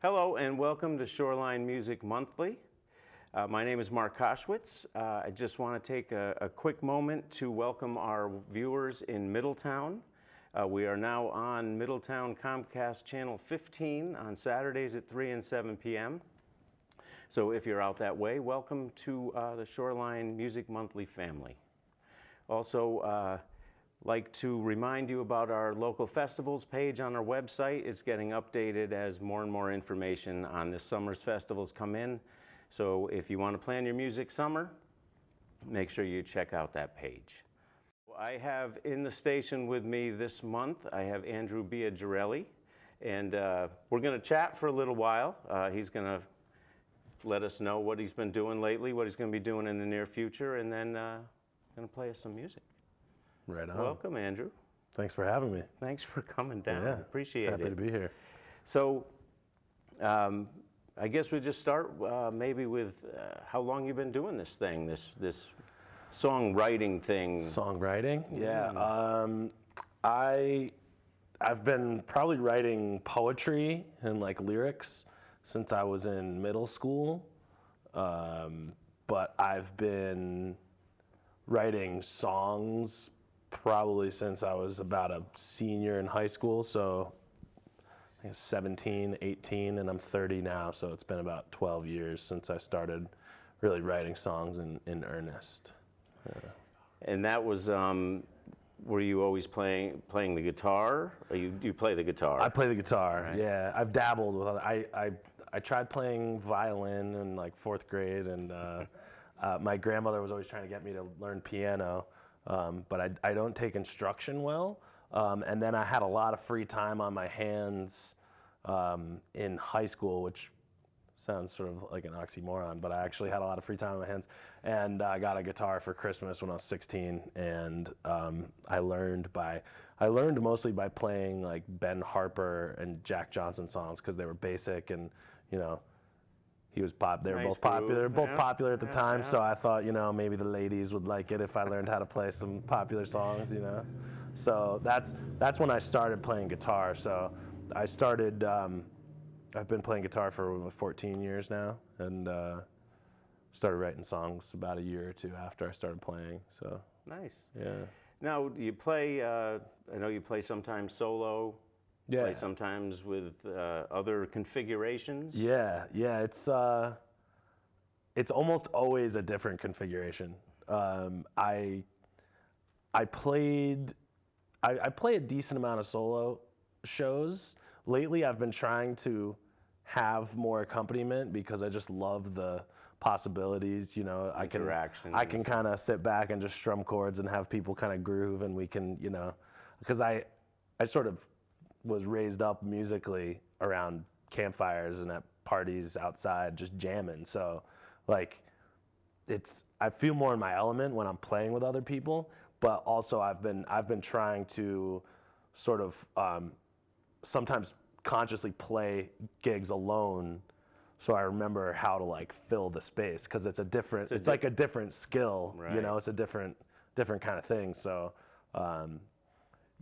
Hello and welcome to Shoreline Music Monthly. My name is Mark Koshwitz. I just want to take a quick moment to welcome our viewers in Middletown. We are now on Middletown Comcast Channel 15 on Saturdays at 3 and 7 p.m. So if you're out that way, welcome to the Shoreline Music Monthly family. Also, like to remind you about our local festivals page on our website. It's getting updated as more and more information on this summer's festivals come in. So if you want to plan your music summer, make sure you check out that page. I have in the station with me this month, I have Andrew Biagiarelli, and we're going to chat for a little while. He's going to let us know what he's been doing lately, what he's going to be doing in the near future, and then going to play us some music. Right on. Welcome, Andrew. Thanks for having me. Thanks for coming down. Yeah, Appreciate it. happy to be here. So, I guess we just start maybe with how long you've been doing this thing, this songwriting thing. Songwriting? Yeah. I've been probably writing poetry and like lyrics since I was in middle school, but I've been writing songs probably since I was about a senior in high school, so I think 17, 18, and I'm 30 now, so it's been about 12 years since I started really writing songs in earnest. Yeah. And that was, were you always playing the guitar? Or you play the guitar? I play the guitar, right. Yeah. I've dabbled with other, I tried playing violin in like 4th grade, and my grandmother was always trying to get me to learn piano, but I don't take instruction well. And then I had a lot of free time on my hands in high school, which sounds sort of like an oxymoron, but I actually had a lot of free time on my hands. And I got a guitar for Christmas when I was 16, and I learned mostly by playing like Ben Harper and Jack Johnson songs because they were basic, and you know, they were both popular at the time. Yeah. So I thought, you know, maybe the ladies would like it if I learned how to play some popular songs, you know. So that's when I started playing guitar. So I started, I've been playing guitar for 14 years now, and started writing songs about a year or two after I started playing. So nice. Yeah. Now you play. I know you play sometimes solo. Yeah. Play sometimes with other configurations. Yeah. It's almost always a different configuration. I play a decent amount of solo shows. Lately, I've been trying to have more accompaniment because I just love the possibilities. You know, I can kind of sit back and just strum chords and have people kind of groove, and we can, you know, because I sort of was raised up musically around campfires and at parties outside just jamming. So like I feel more in my element when I'm playing with other people, but also I've been trying to sort of sometimes consciously play gigs alone so I remember how to like fill the space, because it's like a different skill, right. You know, it's a different kind of thing. So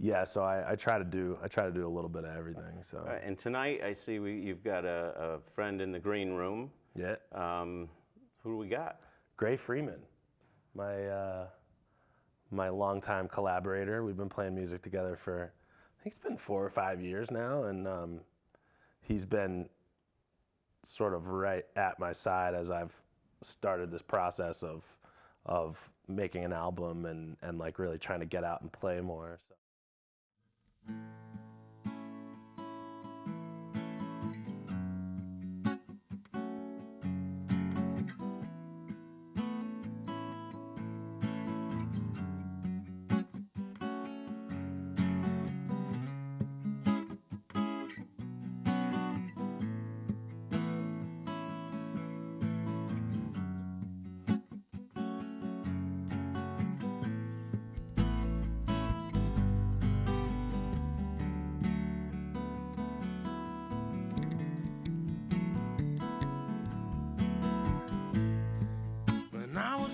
yeah, so I try to do a little bit of everything. So. And tonight I see you've got a friend in the green room. Yeah. Who do we got? Grey Freeman, my longtime collaborator. We've been playing music together for, I think it's been 4 or 5 years now, and he's been sort of right at my side as I've started this process of making an album and like really trying to get out and play more. So.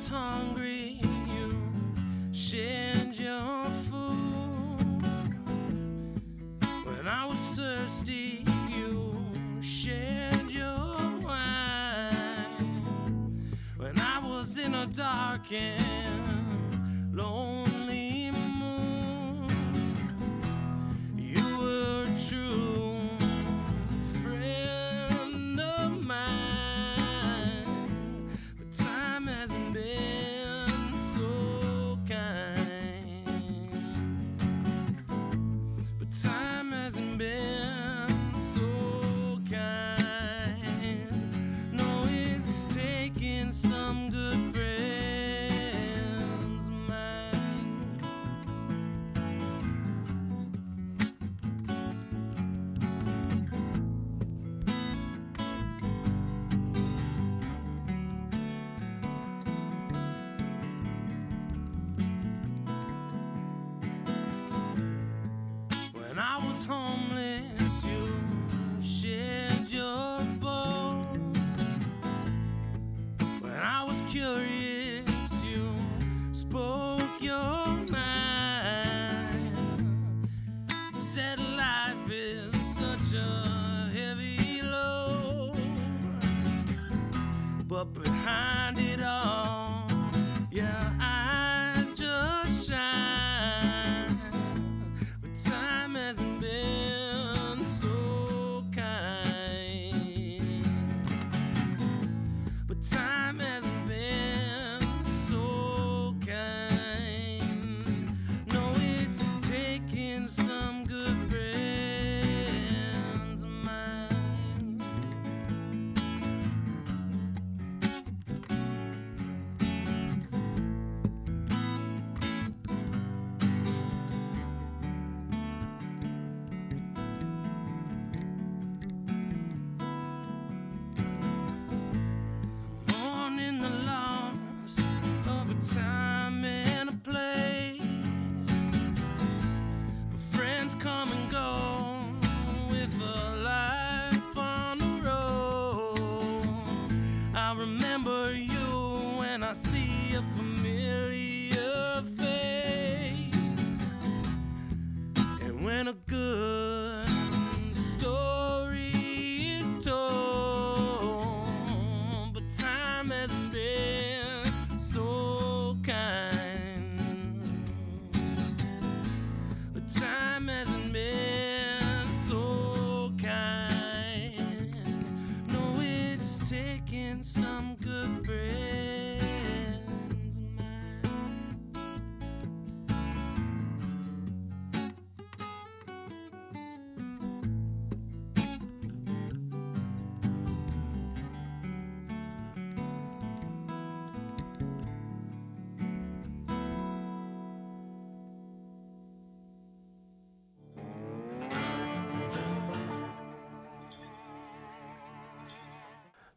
Hungry, you shared your food. When I was thirsty, you shared dark and lonely moon. You were a true friend of mine, but time hasn't been so kind. But time hasn't been so kind. No, it's taken some good friends of mine. When I was homeless, you shared your boat. When I was curious, you spoke your mind. Said life is such a heavy load, but behind it all, your eyes just shine. But time hasn't been so kind. But time hasn't been so kind. No, it's taken some good friends of mine. Mourning the loss of a time and a place. But friends come and go with a life on the road. I remember you when I see a familiar face. And when a good story is told, but time hasn't been so kind. But time hasn't been so kind. No, it's taken some good friends of mine.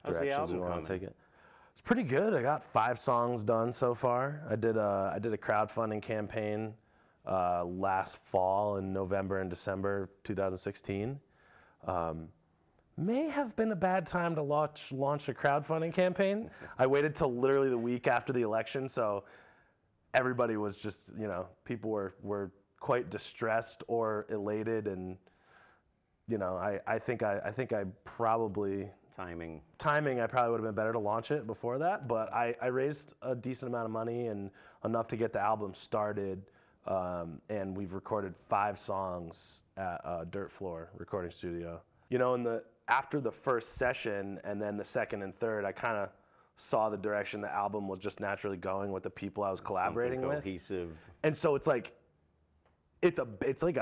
How's the Directions we album want to coming? take it. It's pretty good. I got 5 songs done so far. I did a crowdfunding campaign last fall in November and December 2016. May have been a bad time to launch a crowdfunding campaign. I waited till literally the week after the election, so everybody was just, people were quite distressed or elated, and I think I probably Timing. I probably would have been better to launch it before that, but I raised a decent amount of money and enough to get the album started, and we've recorded 5 songs at Dirt Floor recording studio. After the first session and then the second and third, I kind of saw the direction the album was just naturally going with the people I was collaborating Something with. cohesive. And so it's like a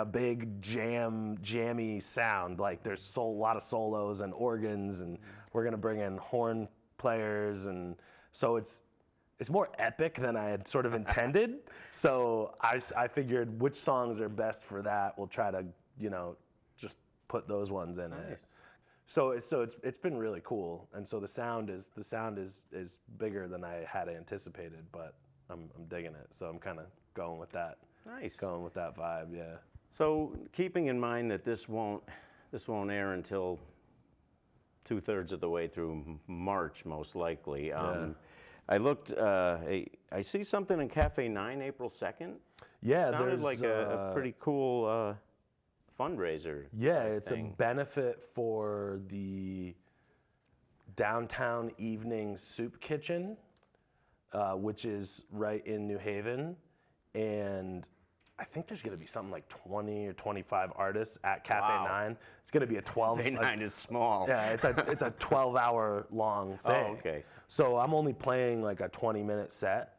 big jammy sound. Like there's a lot of solos and organs, and we're gonna bring in horn players, and so it's more epic than I had sort of intended. So I figured which songs are best for that. We'll try to just put those ones in it. So it's been really cool, and so the sound is bigger than I had anticipated, but I'm digging it. So I'm kind of going with that. Nice. Going with that vibe, yeah. So keeping in mind that this won't air until 2/3 of the way through March, most likely. I looked. I see something in Cafe 9, April 2nd. Yeah, Sounded there's like a pretty cool fundraiser. Yeah, type it's thing. a benefit for the Downtown Evening Soup Kitchen. which is right in New Haven, and I think there's going to be something like 20 or 25 artists at Cafe Wow. 9. It's going to be a 12. Cafe 9 is small. Yeah, it's a 12-hour long thing. Oh, okay. So I'm only playing like a 20-minute set,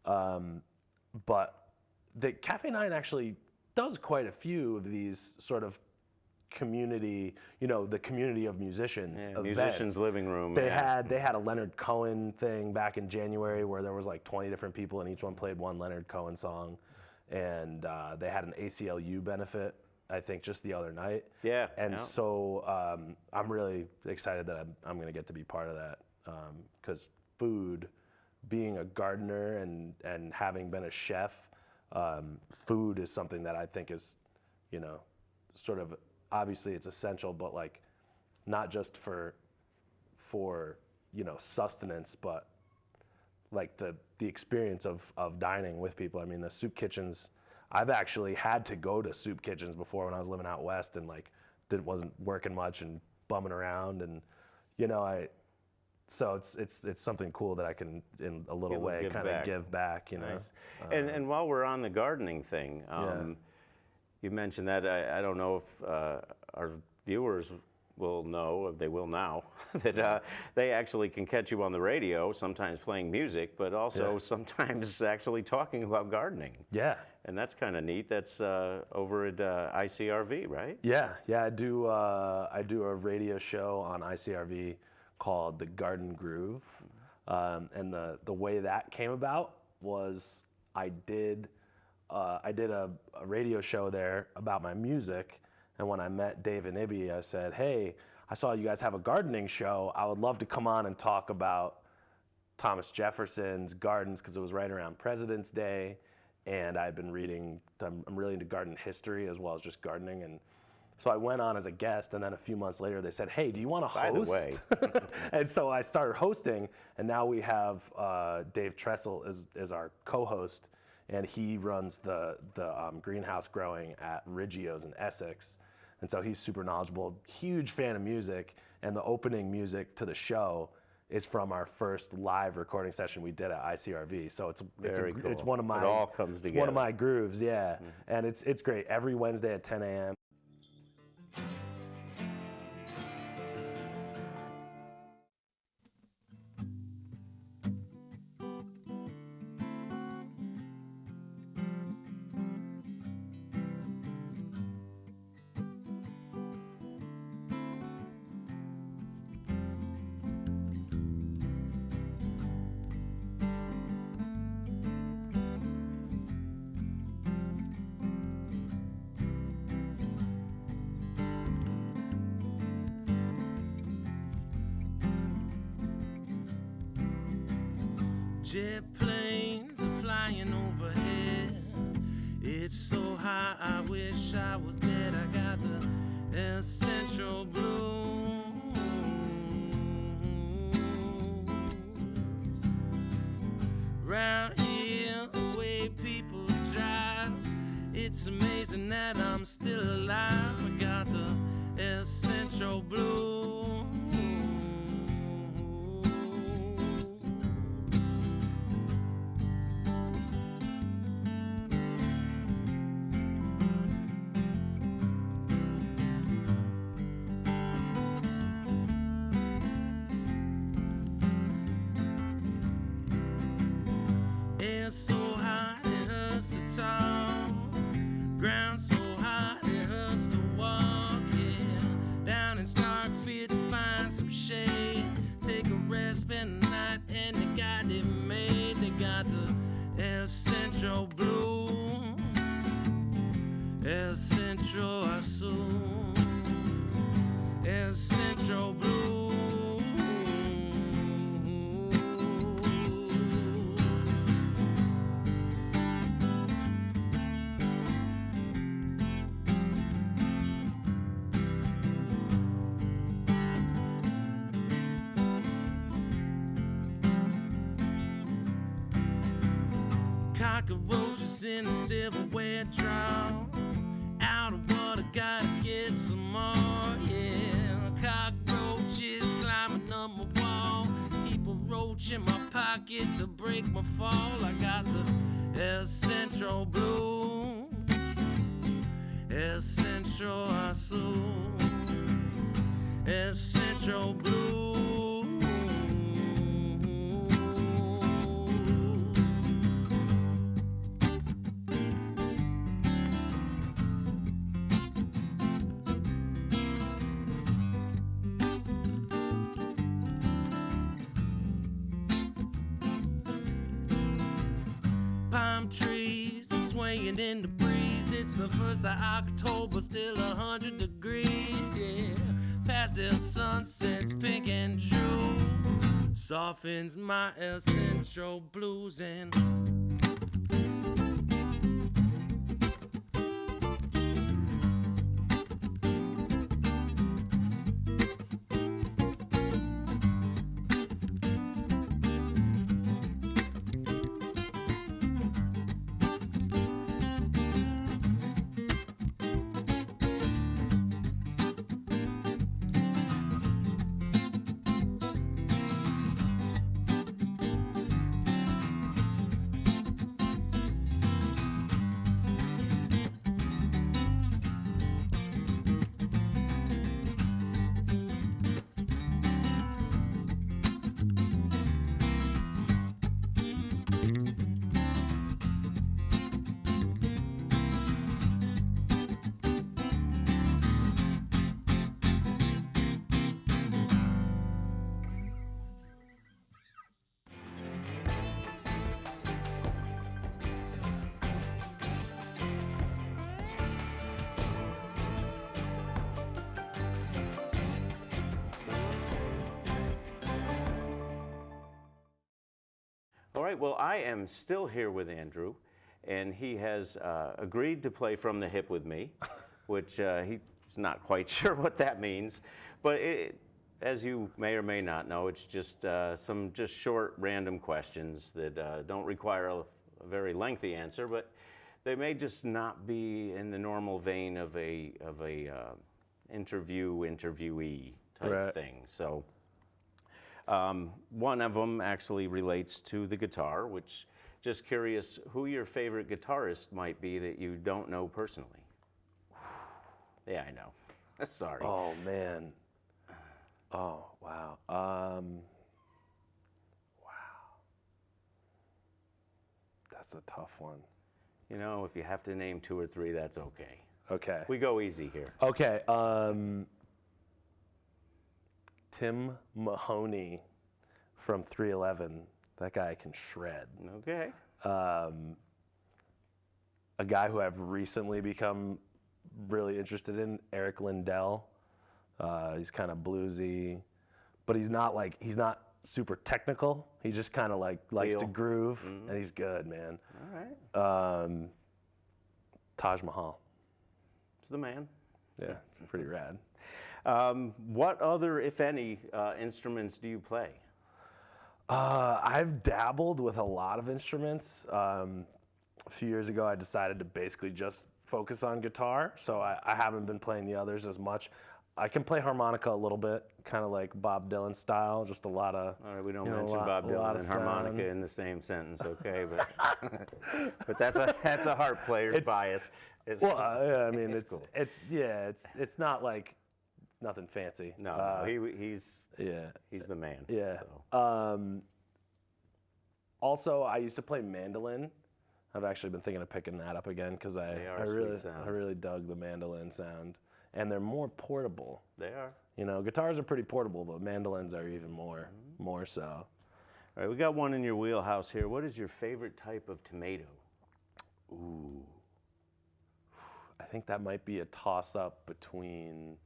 but the Cafe 9 actually does quite a few of these sort of community, the community of musicians Yeah, events. musicians' living room. They yeah. had a Leonard Cohen thing back in January where there was like 20 different people and each one played one Leonard Cohen song, and they had an ACLU benefit, I think, just the other night. Yeah. And yeah. so I'm really excited that I'm going to get to be part of that, because food, being a gardener and having been a chef, food is something that I think is, sort of, obviously it's essential, but like not just for sustenance, but like the experience of dining with people. I mean, the soup kitchens, I've actually had to go to soup kitchens before when I was living out west and like wasn't working much and bumming around, and so it's something cool that I can in a little way kind of give back, Nice. And while we're on the gardening thing, you mentioned that I don't know if our viewers will know, they will now, that they actually can catch you on the radio, sometimes playing music, but also sometimes actually talking about gardening. Yeah. And that's kind of neat. That's over at ICRV, right? Yeah. I do a radio show on ICRV called The Garden Groove. And the way that came about was I did a radio show there about my music, and when I met Dave and Ibby, I said, hey, I saw you guys have a gardening show. I would love to come on and talk about Thomas Jefferson's gardens, because it was right around President's Day, and I'd been reading, I'm really into garden history as well as just gardening, and so I went on as a guest, and then a few months later they said, hey, do you want to host? By the way. And so I started hosting, and now we have Dave Tressel as our co-host, and he runs the greenhouse growing at Riggio's in Essex. And so he's super knowledgeable, huge fan of music, and the opening music to the show is from our first live recording session we did at ICRV. So it's cool. It's one of my It all comes together. one of my grooves, yeah. And it's great. Every Wednesday at 10 a.m. Jet planes are flying overhead. It's so high, I wish I was dead. I got the essential blues. Round here, the way people drive, it's amazing that I'm still alive. I got the essential blues. Air so hot it hurts to talk. Ground so hot it hurts to walk. Yeah, down in Starkfield to find some shade. Take a rest, spend the night, and they got it made. They got the essential blues, essential azul, essential blues. Cockroaches in a silverware drawer. Out of water, gotta get some more. Yeah, cockroaches climbing up my wall. Keep a roach in my pocket to break my fall. I got the El Centro blues, El Centro Azul, El Centro blues. Palm trees are swaying in the breeze. It's the 1st of October, still 100 degrees, yeah. Pastel sunsets, pink and true, softens my El Centro blues and All right, well, I am still here with Andrew, and he has agreed to play from the hip with me, which he's not quite sure what that means. But as you may or may not know, it's just some short, random questions that don't require a very lengthy answer, but they may just not be in the normal vein of a interviewee type thing. So. One of them actually relates to the guitar, which, just curious who your favorite guitarist might be that you don't know personally. Yeah, I know. Sorry. Oh, man. Oh, wow. Wow. That's a tough one. You know, if you have to name 2 or 3, that's okay. Okay. We go easy here. Okay. Tim Mahoney from 311. That guy can shred. Okay. A guy who I've recently become really interested in, Eric Lindell. He's kind of bluesy, but he's not super technical. He just kind of likes to groove, and he's good, man. All right. Taj Mahal. It's the man. Yeah, pretty rad. What other, if any, instruments do you play? I've dabbled with a lot of instruments. A few years ago, I decided to basically just focus on guitar, so I haven't been playing the others as much. I can play harmonica a little bit, kind of like Bob Dylan style, just a lot of. All right, we don't mention Bob Dylan and harmonica in the same sentence, okay? But but that's a harp player's bias. I mean, it's cool. it's not like. It's nothing fancy. No, he's the man. Yeah. So. Also, I used to play mandolin. I've actually been thinking of picking that up again because I really dug the mandolin sound, and they're more portable. They are. You know, guitars are pretty portable, but mandolins are even more so. All right, we got one in your wheelhouse here. What is your favorite type of tomato? Ooh. I think that might be a toss-up between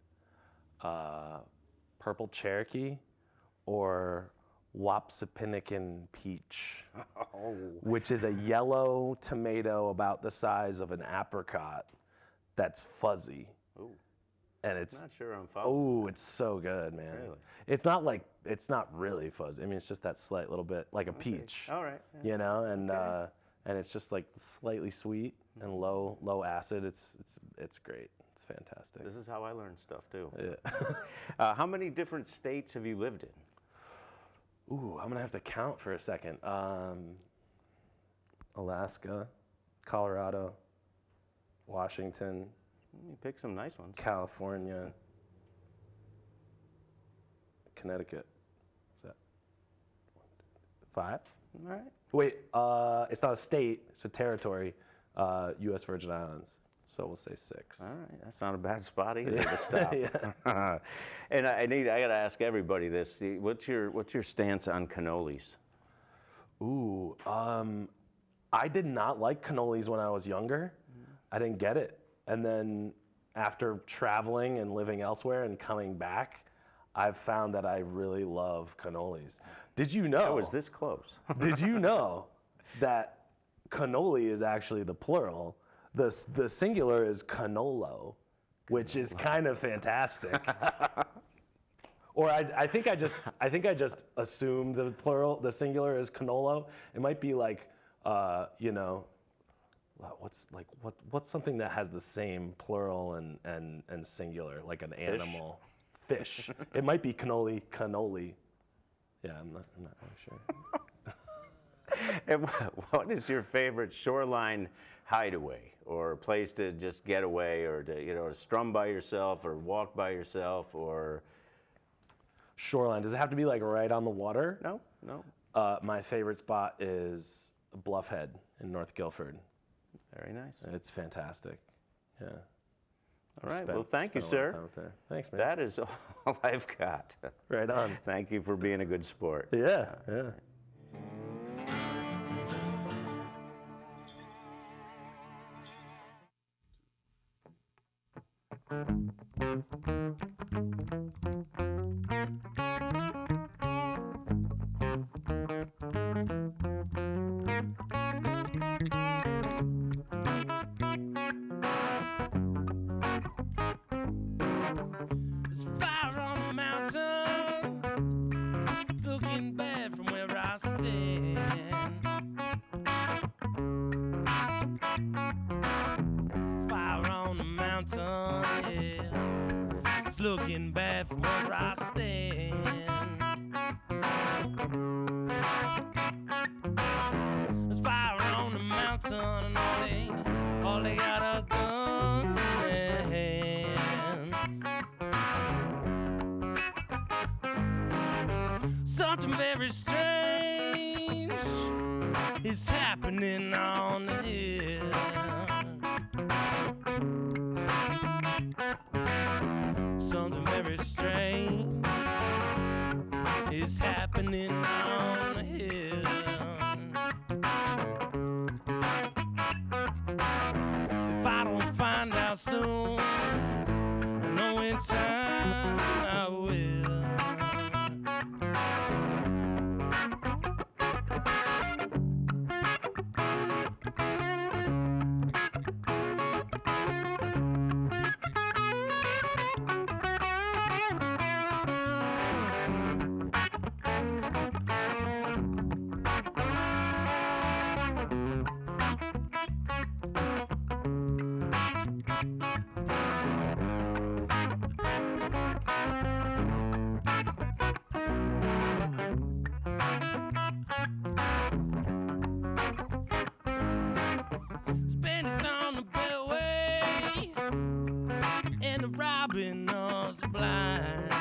Purple Cherokee or Wapsipinicon Peach, which is a yellow tomato about the size of an apricot that's fuzzy. Ooh. And it's not sure I'm following. Oh, it's so good, man. Really? It's not really fuzzy. I mean, it's just that slight little bit like a peach. All right. You know, and it's just like slightly sweet and low acid. It's great. It's fantastic. This is how I learn stuff too. Yeah. How many different states have you lived in? Ooh, I'm gonna have to count for a second. Alaska, Colorado, Washington, You pick some nice ones. California, Connecticut. Is that 5? All right. Wait, it's not a state, it's a territory, U.S. Virgin Islands. So we'll say 6. All right, that's not a bad spot either to stop. Yeah. And I got to ask everybody this: what's your stance on cannolis? Ooh, I did not like cannolis when I was younger. I didn't get it. And then after traveling and living elsewhere and coming back, I've found that I really love cannolis. Did you know? I was this close. Did you know that cannoli is actually the plural? The singular is cannolo, which is kind of fantastic. Or I think I just assumed the plural, the singular is cannolo. It might be like, what's something that has the same plural and singular, like an animal? Fish. It might be cannoli. Yeah, I'm not really sure. And what is your favorite shoreline hideaway or place to just get away, or to strum by yourself or walk by yourself, or Shoreline. Does it have to be like right on the water? no? My favorite spot is Bluff Head in North Guilford. Very nice. It's fantastic. Yeah. All right. Well, thank you, Spent a lot of sir. time up there. Thanks, man. That is all I've got. Right on. Thank you for being a good sport. Yeah. There's fire on the mountain. It's looking bad from where I stand. There's fire on the mountain, yeah. It's looking bad from where I stand. There's fire on the mountain, and all they got are guns in their hands. Something very strange is happening on the hill. Something very strange is happening on the hill. If I don't find out soon, I know in time I will. Spanish on the beltway, and the robin knows the blind.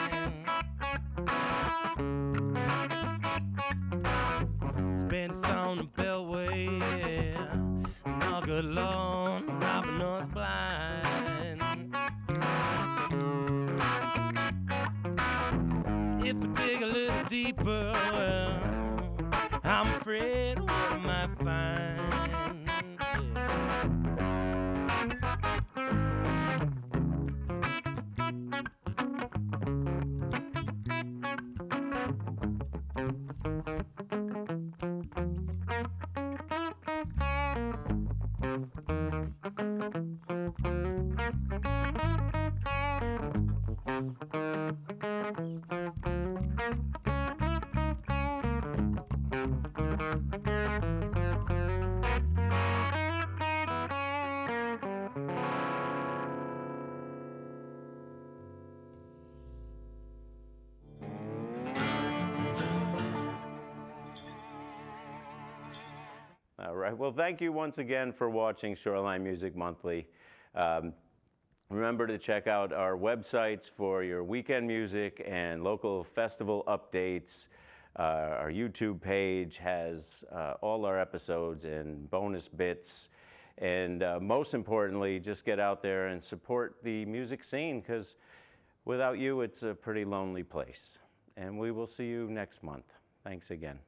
Spanish on the beltway, yeah, and all good Lord, the robin knows blind. If I dig a little deeper, well, I'm afraid of what I might find. right. Well, thank you once again for watching Shoreline Music Monthly. Remember to check out our websites for your weekend music and local festival updates. Our YouTube page has all our episodes and bonus bits. And most importantly, just get out there and support the music scene, because without you, it's a pretty lonely place. And we will see you next month. Thanks again.